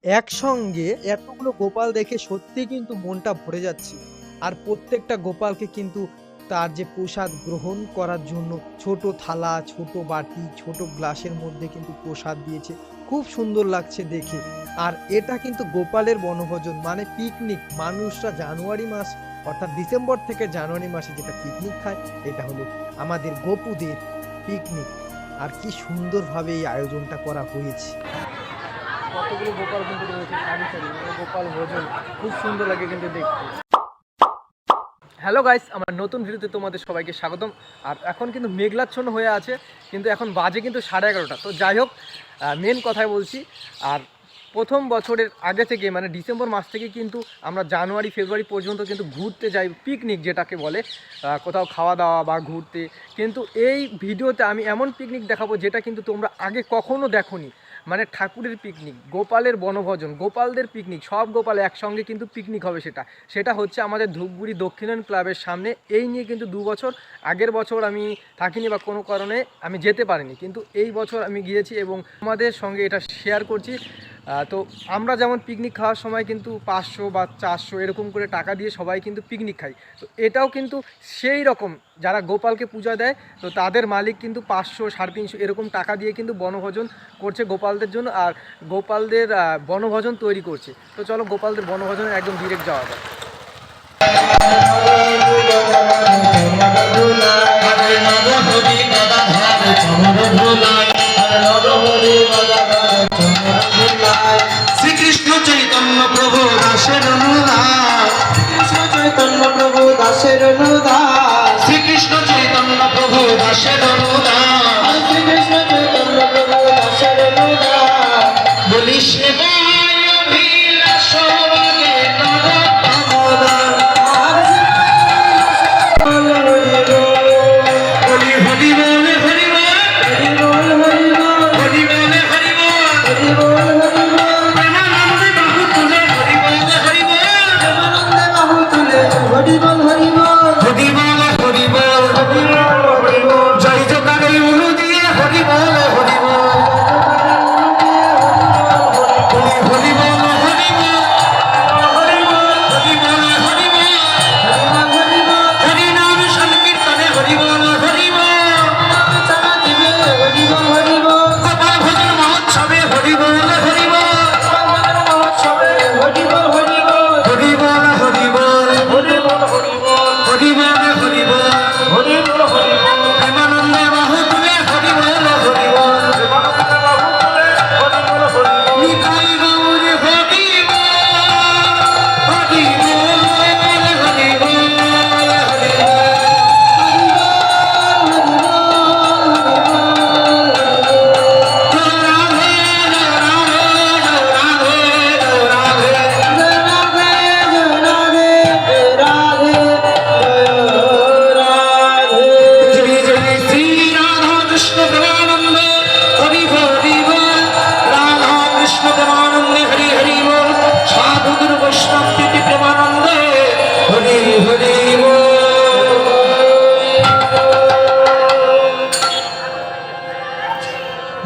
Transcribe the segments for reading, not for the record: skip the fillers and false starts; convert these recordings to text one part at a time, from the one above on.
একসঙ্গে এতগুলো গোপাল দেখে সত্যিই কিন্তু মনটা ভরে যাচ্ছে। আর প্রত্যেকটা গোপালকে কিন্তু তার যে প্রসাদ গ্রহণ করার জন্য ছোট থালা, ছোট বাটি, ছোট গ্লাসের মধ্যে কিন্তু প্রসাদ দিয়েছে। খুব সুন্দর লাগছে দেখে। আর এটা কিন্তু গোপালের বনভোজন মানে পিকনিক। মানুষরা জানুয়ারি মাস অর্থাৎ ডিসেম্বর থেকে জানুয়ারি মাসে যেটা পিকনিক খায়, এটা হলো আমাদের গোপুদের পিকনিক। আর কি সুন্দরভাবে এই আয়োজনটা করা হয়েছে। কতগুলো গোপাল কিন্তু রয়েছে সারি সারি, মানে গোপাল ভোজন। খুব সুন্দর লাগে কিন্তু দেখতে। হ্যালো গাইস, আমার নতুন ভিডিওতে তোমাদের সবাইকে স্বাগতম। আর এখন কিন্তু মেঘলাচ্ছন্ন হয়ে আছে, কিন্তু এখন বাজে কিন্তু 11:30। তো যাই হোক, মেন কথায় বলছি। আর প্রথম বছরের আগে থেকে মানে ডিসেম্বর মাস থেকে কিন্তু আমরা জানুয়ারি ফেব্রুয়ারি পর্যন্ত কিন্তু ঘুরতে যাই, পিকনিক যেটাকে বলে, কোথাও খাওয়া দাওয়া বা ঘুরতে। কিন্তু এই ভিডিওতে আমি এমন পিকনিক দেখাবো যেটা কিন্তু তোমরা আগে কখনো দেখোনি। মানে ঠাকুরের পিকনিক, গোপালের বনভোজন, গোপালদের পিকনিক, সব গোপাল একসঙ্গে কিন্তু পিকনিক হবে। সেটা হচ্ছে আমাদের ধূপগুড়ি দক্ষিণায়ন ক্লাবের সামনে। এই নিয়ে কিন্তু 2 বছর, আগের বছর আমি থাকিনি বা কোনো কারণে আমি যেতে পারিনি, কিন্তু এই বছর আমি গিয়েছি এবং আমাদের সঙ্গে এটা শেয়ার করছি। তো আমরা যেমন পিকনিক খাওয়ার সময় কিন্তু 500 বা 400 এরকম করে টাকা দিয়ে সবাই কিন্তু পিকনিক খাই। তো এটাও কিন্তু সেই রকম, যারা গোপালকে পূজা দেয় তো তাদের মালিক কিন্তু 500 350 এরকম টাকা দিয়ে কিন্তু বনভোজন করছে গোপালদের জন্য, আর গোপালদের বনভোজন তৈরি করছে। তো চলো গোপালদের বনভোজনে একদম ডিরেক্ট যাওয়া যায়। শ্রীকৃষ্ণ চৈতন্য প্রভু দাসের অনুদাস, কৃষ্ণ চৈতন্য প্রভু দাসের অনুদাস, শ্রীকৃষ্ণ চৈতন্য প্রভু দাসের অনুদাস, শ্রীকৃষ্ণ চৈতন্য প্রভু দাসের অনুদাস। বলি সেবায় অভিলাষ বাগে নরোত্তমদাস, বলি হরি বল হরি বল, হরি বল হরি বল, হরি বল হরি বল, হরি বল হরি বল। প্রেমানন্দে বাহু তুলে হরি বল হরি বল, প্রেমানন্দে বাহু তুলে হরি বল হরি বল, হরি বল হরি বল, হরি বল হরি বল। জয় জয়কারে উলু দিয়ে হরি বল হরি বল, হরি বল হরি বল, হরি বল হরি বল, হরি বল হরি বল। হরি নাম সংকীর্তনে হরি বল হরি বল, চারা দিবে হরি বল হরি বল। গোপাল ভোজন মহোৎসবে হরি বল হরি বল, গোপাল ভোজন মহোৎসবে হরি বল হরি বল, হরি বল হরি বল, হরি বল হরি বল, হরি বল হরি বল, হরি বল হরি বল। প্রেমানন্দে বাহু তুলে হরি বল হরি বল, প্রেমানন্দে বাহু তুলে হরি বল হরি বল। নিতাই গৌর হরি বল, হরি বল হরি বল, হরি বল।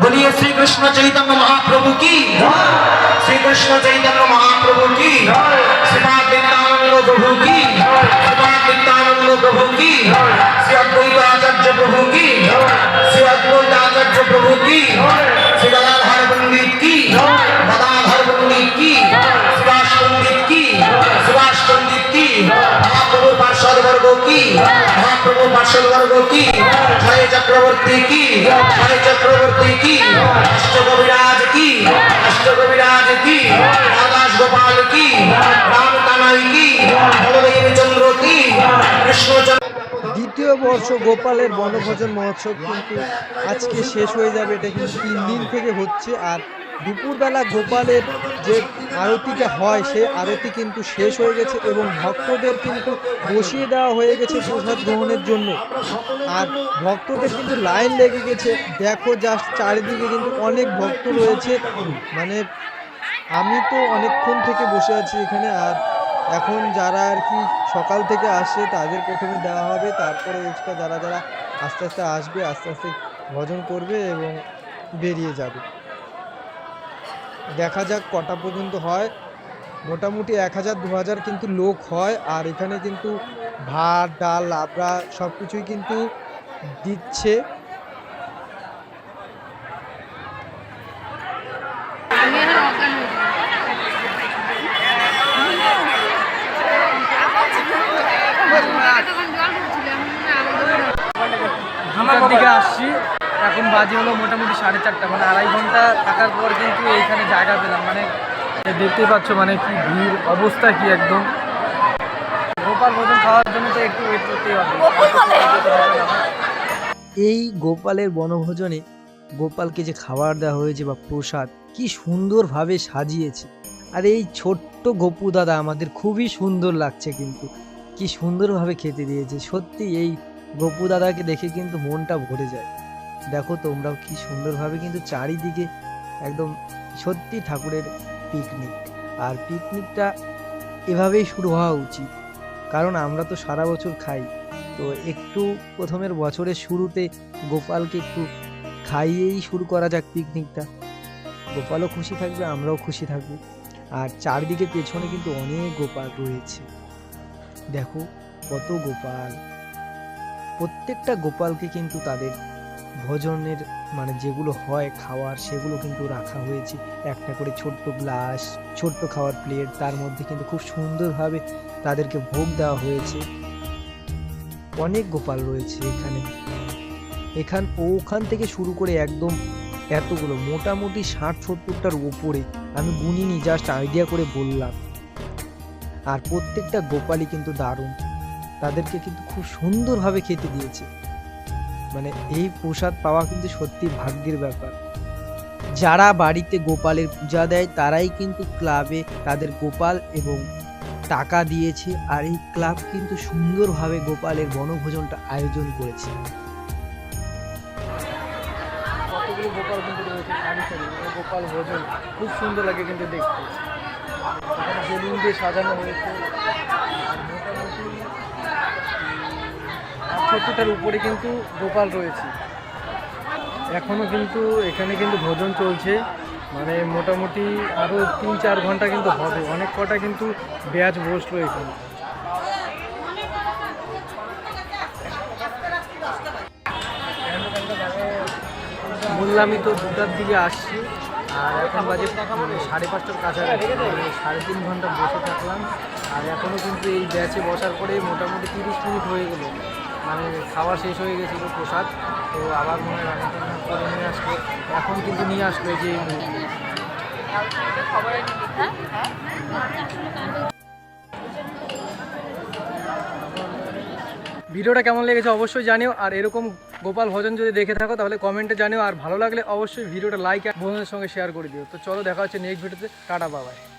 बोलिए श्री कृष्ण चैतन्य महाप्रभु की, श्री कृष्ण चैतन्य महाप्रभु की, श्रीपाद नित्यानंद प्रभु की, श्रीपाद नित्यानंद प्रभु की, श्री अद्वैत आचार्य प्रभु की, श्री अद्वैत आचार्य प्रभु की, श्री गदाधर पंडित की, गदाधर पंडित की, सुभाष पंडित की, सुभाष पंडित की, महाप्रभु पार्षद वर्गों की, महाप्रभु पार्षद वर्गों की, जय चक्रवर्ती की, जय चक्रवर्ती की, अष्टकविराज की, अष्टकविराज की, आकाश गोपाल की, राम कानाई की, बलदेव चंद्र की, कृष्ण चंद्र। দ্বিতীয় বর্ষ গোপালের বনভোজন মহোৎসব কিন্তু আজকে শেষ হয়ে যাবে। এটা কিন্তু 3 দিন থেকে হচ্ছে। আর দুপুরবেলা গোপালের যে আরতিটা হয় সেই আরতি কিন্তু শেষ হয়ে গেছে এবং ভক্তদের কিন্তু বসিয়ে দেওয়া হয়ে গেছে প্রসাদ গ্রহণের জন্য। আর ভক্তদের কিন্তু লাইন লেগে গেছে, দেখো জাস্ট চারিদিকে কিন্তু অনেক ভক্ত রয়েছে। মানে আমি তো অনেকক্ষণ থেকে বসে আছি এখানে। আর এখন যারা আর কি সকাল থেকে আসে তাদের প্রথমে দেওয়া হবে, তারপরে এক্সট্রা যারা যারা আস্তে আস্তে আসবে আস্তে আস্তে ভজন করবে এবং বেরিয়ে যাবে। দেখা যাক কটা পর্যন্ত হয়। মোটামুটি 1000-2000 কিন্তু লোক হয়। আর এখানে কিন্তু ভাত, ডাল, লাবড়া সব কিছুই কিন্তু দিচ্ছে। দুটার দিকে আসছি, এখন বাজে হলো মোটামুটি 4:30, মানে 2.5 ঘন্টা থাকার পর কিন্তু এইখানে জায়গা পেলাম। মানে দেখতেই পাচ্ছ মানে কি ভিড়, অবস্থা কি একদম। গোপাল ভোজন খাওয়ার জন্য তো একটু ওয়েট করতেই হবে। এই গোপালের বনভোজনে গোপালকে যে খাবার দেওয়া হয়েছে বা প্রসাদ কি সুন্দরভাবে সাজিয়েছে। আর এই ছোট্ট গপু দাদা আমাদের খুবই সুন্দর লাগছে, কিন্তু কি সুন্দরভাবে খেতে দিয়েছে। সত্যি এই গপু দাদাকে দেখে কিন্তু মনটা ভরে যায়। দেখো তোমরাও কি সুন্দরভাবে কিন্তু চারিদিকে একদম সত্যি ঠাকুরের পিকনিক। আর পিকনিকটা এভাবেই শুরু হওয়া উচিত, কারণ আমরা তো সারা বছর খাই। তো একটু প্রথমের বছরের শুরুতে গোপালকে একটু খাইয়েই শুরু করা যাক পিকনিকটা। গোপালও খুশি থাকবে, আমরাও খুশি থাকবো। আর চারদিকে পেছনে কিন্তু অনেক গোপাল রয়েছে, দেখো কত গোপাল। প্রত্যেকটা গোপালকে কিন্তু তাদের ভোজনের মানে যেগুলো হয় খাওয়ার, সেগুলো কিন্তু রাখা হয়েছে। একটা করে ছোট্ট গ্লাস, ছোট্ট খাওয়ার প্লেট, তার মধ্যে কিন্তু খুব সুন্দরভাবে তাদেরকে ভোগ দেওয়া হয়েছে। অনেক গোপাল রয়েছে এখানে। ওখান থেকে শুরু করে একদম এতগুলো, মোটামুটি 60-70টার উপরে। আমি গুনিনি, জাস্ট আইডিয়া করে বললাম। আর প্রত্যেকটা গোপালই কিন্তু দারুণ, তাদেরকে কিন্তু খুব সুন্দরভাবে খেতে দিয়েছে। মানে এই প্রসাদ পাওয়া কিন্তু সত্যি ভাগ্যের ব্যাপার। যারা বাড়িতে গোপালের পূজা দেয় তারাই কিন্তু ক্লাবে তাদের গোপাল এবং টাকা দিয়েছে। আর এই ক্লাব কিন্তু সুন্দরভাবে গোপালের বনভোজনটা আয়োজন করেছে। কতগুলো গোপাল কিন্তু রয়েছে সারি সারি, মানে গোপাল ভোজন খুব সুন্দর লাগে কিন্তু দেখতে। এখানে বেলুন দিয়ে সাজানো হয়েছে। আর মোটামুটি 70টার উপরে কিন্তু গোপাল রয়েছে। এখনও কিন্তু এখানে কিন্তু ভোজন চলছে, মানে মোটামুটি আরও 3-4 ঘন্টা কিন্তু হবে। অনেক কটা কিন্তু ব্যাচ বসলো এখানে। বললামই তো 2টার দিকে আসছি, আর এখন বাজে 5:30টার কাছাকাছি। 3.5 ঘন্টা বসে থাকলাম। আর এখনও কিন্তু এই ব্যাচে বসার পরে মোটামুটি 30 মিনিট হয়ে গেলো, মানে খাওয়া শেষ হয়ে গেছিলো প্রসাদ। তো আবার মনে হয় রান্না করে নিয়ে আসলো, এখন কিন্তু নিয়ে আসলো এই যে এই মুহূর্তে। ভিডিওটা কেমন লেগেছে অবশ্যই জানিও। আর এরকম গোপাল ভোজন যদি দেখে থাকো তাহলে কমেন্টে জানিও। আর ভালো লাগলে অবশ্যই ভিডিওটা লাইক আর বন্ধুদের সঙ্গে শেয়ার করে দিও। তো চলো দেখা হচ্ছে নেক্সট ভিডিওতে। Tata, bye bye.